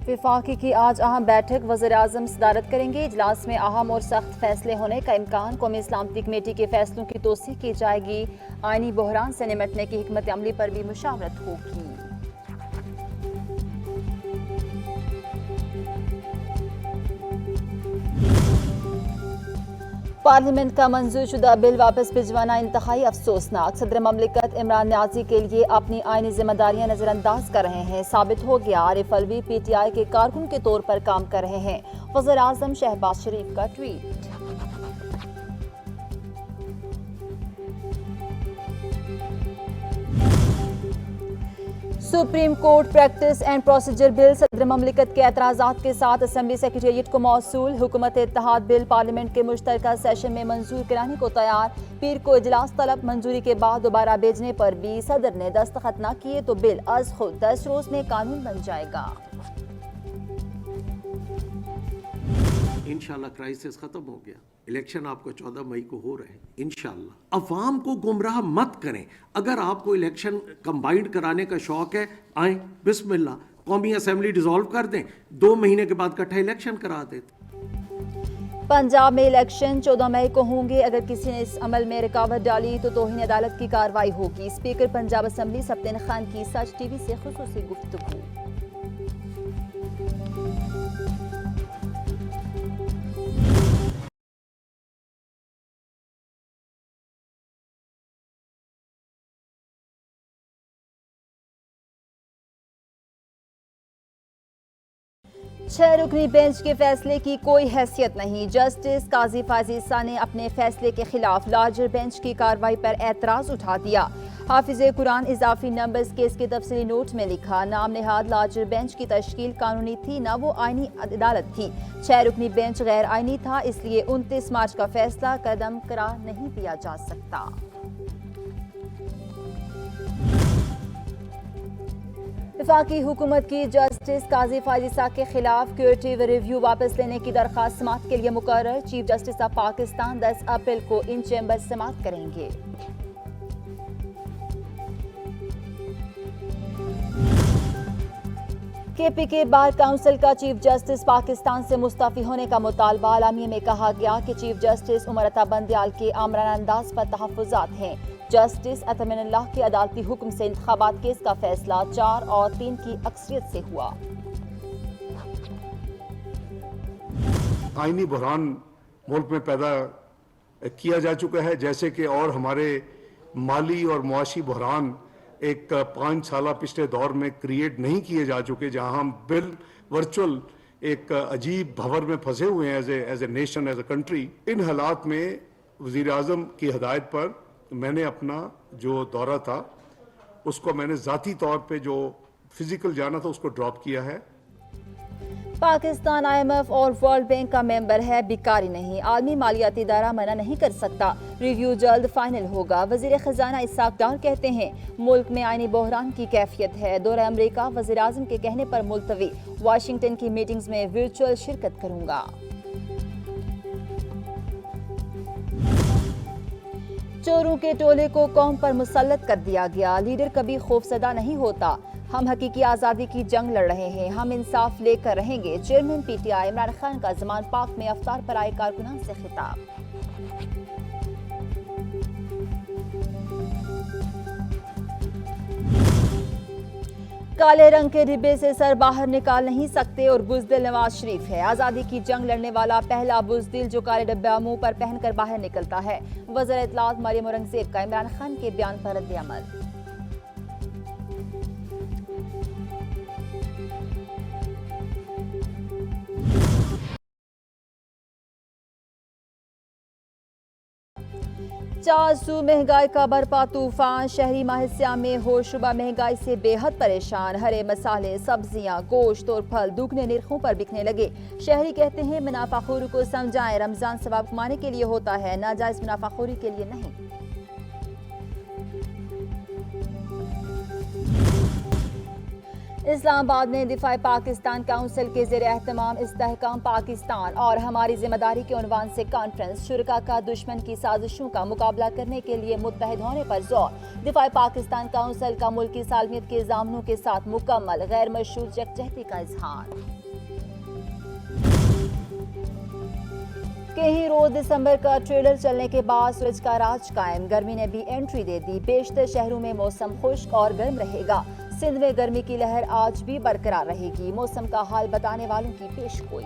विफाकी की आज अहम बैठक, वज़ीर-ए-आज़म सदारत करेंगे। इजलास में अहम और सख्त फैसले होने का इम्कान। कौमी सलामती कमेटी के फैसलों की तोसी की जाएगी। आईनी बहरान से निमटने की हिकमत अमली पर भी मुशावरत होगी। पार्लियामेंट का मंजूर शुदा बिल वापस भिजवाना इंतहाई अफसोसनाक। सदर ममलिकत इमरान न्याजी के लिए अपनी आईनी जिम्मेदारियां नजरअंदाज कर रहे हैं। साबित हो गया, आरिफ अलवी PTI के कारकुन के तौर पर काम कर रहे हैं। वज़ीर-ए-आज़म शहबाज शरीफ का tweet. Supreme court practice and procedure bill सदर ममलिकत के एतराज़ात के साथ असम्बली सेक्रेटेरिएट को मौसूल। हुकूमत इत्तेहाद बिल पार्लियामेंट के मुश्तरका सेशन में मंजूर कराने को तैयार। पीर को इजलास तलब, मंजूरी के बाद दोबारा भेजने पर भी सदर ने दस्तखत न किए तो बिल अज खुद 10 रोज में कानून बन जाएगा। इंशाल्लाह क्राइसिस खत्म हो गया। इलेक्शन आपको 14 मई को हो रहे हैं इंशाल्लाह। अवाम को गुमराह मत करें। अगर आपको इलेक्शन कंबाइंड कराने का शौक है, आए बिस्मिल्लाह, कौमी असेंबली डिसॉल्व कर दें, 2 महीने के बाद इकट्ठा इलेक्शन करा देते। पंजाब में इलेक्शन 14 मई को होंगे। अगर किसी ने इस अमल में रुकावट डाली तो तौहीन अदालत की कार्रवाई होगी। स्पीकर पंजाब असेंबली सप्तान खान की सच TV से खुसूसी गुफ्तगू। छह रुकनी बेंच के फैसले की कोई हैसियत नहीं। जस्टिस काजी फाजी ईसा ने अपने फैसले के खिलाफ लार्जर बेंच की कार्रवाई पर एतराज उठा दिया। हाफिज़े कुरान इजाफी नंबर्स केस के तफसीली नोट में लिखा, नाम नेहाद लार्जर बेंच की तश्कील कानूनी थी, न वो आईनी अदालत थी। 6 रुकनी बेंच गैर आईनी था, इसलिए 29 मार्च का फैसला कदम करार नहीं दिया जा सकता। वफाकी हुकूमत की जस्टिस काजी फाजी ईसा के खिलाफ क्यूरेटिव रिव्यू वापस लेने की दरख्वास्त समाअत के लिए मुकर्रर। चीफ जस्टिस ऑफ पाकिस्तान 10 अप्रैल को इन चैम्बर समाअत करेंगे। KPK बार काउंसिल का चीफ जस्टिस पाकिस्तान से मुस्तफी होने का मुतालबा। आलामिया में कहा गया कि चीफ जस्टिस उमर अता बंदयाल के आमराना अंदाज पर तहफ्फुजात हैं। जस्टिस अतमिनुल्लाह के अदालती हुक्म से इंतखाबात केस का फैसला 4 और 3 की अक्सरियत से हुआ। आईनी बहरान मुल्क में पैदा किया जा चुका है, जैसे कि और हमारे माली और मुआशी बहरान एक 5 साल पिछले दौर में क्रिएट नहीं किए जा चुके, जहां हम वर्चुअल एक अजीब भंवर में फंसे हुए हैं as a nation, as a country. इन हालात में वज़ीर-ए-आज़म की हिदायत पर मैंने अपना जो दौरा था उसको मैंने ज़ाती तौर पे जो फिजिकल जाना था उसको ड्रॉप किया है। पाकिस्तान IMF और वर्ल्ड बैंक का मेंबर है, बिकारी नहीं। आलमी मालियाती इदारा मना नहीं कर सकता। रिव्यू जल्द फाइनल होगा। वजीर खजाना इसाक डार कहते हैं मुल्क में आईनी बहरान की कैफियत है। दौरे अमरीका वज़ीर-ए-आज़म के कहने पर मुलतवी। वाशिंगटन की मीटिंग्स में वर्चुअल शिरकत करूंगा। चोरों के टोले को कौम पर मुसल्लत कर दिया गया। लीडर कभी खौफजदा नहीं होता। हम हकीकी आज़ादी की जंग लड़ रहे हैं, हम इंसाफ लेकर रहेंगे। चेयरमैन PTI इमरान खान का जमान पाक में अफ्तार पर आए कारकुनान से खिताब। काले रंग के डिब्बे से सर बाहर निकाल नहीं सकते और बुज़दिल नवाज शरीफ है। आज़ादी की जंग लड़ने वाला पहला बुज़दिल जो काले डब्बा मुंह पर पहनकर बाहर निकलता है। वज़ीर इत्तलात मरियम औरंगज़ेब का इमरान खान के बयान पर रद्द अमल। चासू महंगाई का बरपा तूफान। शहरी माहिसिया में होशरुबा महंगाई से बेहद परेशान। हरे मसाले, सब्जियां, गोश्त और फल दुगने निरखों पर बिकने लगे। शहरी कहते हैं मुनाफाखोरी को समझाएं, रमजान सवाब कमाने के लिए होता है, नाजायज मुनाफाखोरी के लिए नहीं। इस्लामाबाद में दिफाई पाकिस्तान काउंसिल के ज़ेर एहतमाम इस्तेहकाम पाकिस्तान और हमारी जिम्मेदारी के उन्वान से कॉन्फ्रेंस शुरका का दुश्मन की साजिशों का मुकाबला करने के लिए मुत्तहिद होने पर जोर। दिफाई पाकिस्तान काउंसिल का मुल्की सालमियत के ज़ामनों के साथ मुकम्मल गैर मशरूत यकजहती का इजहार। कहीं रोज दिसंबर का ट्रेलर चलने के बाद सूरज का राज कायम, गर्मी ने भी एंट्री दे दी। बेशतर शहरों में मौसम खुश्क और गर्म रहेगा। सिंध में गर्मी की लहर आज भी बरकरार रहेगी। मौसम का हाल बताने वालों की पेशगोई।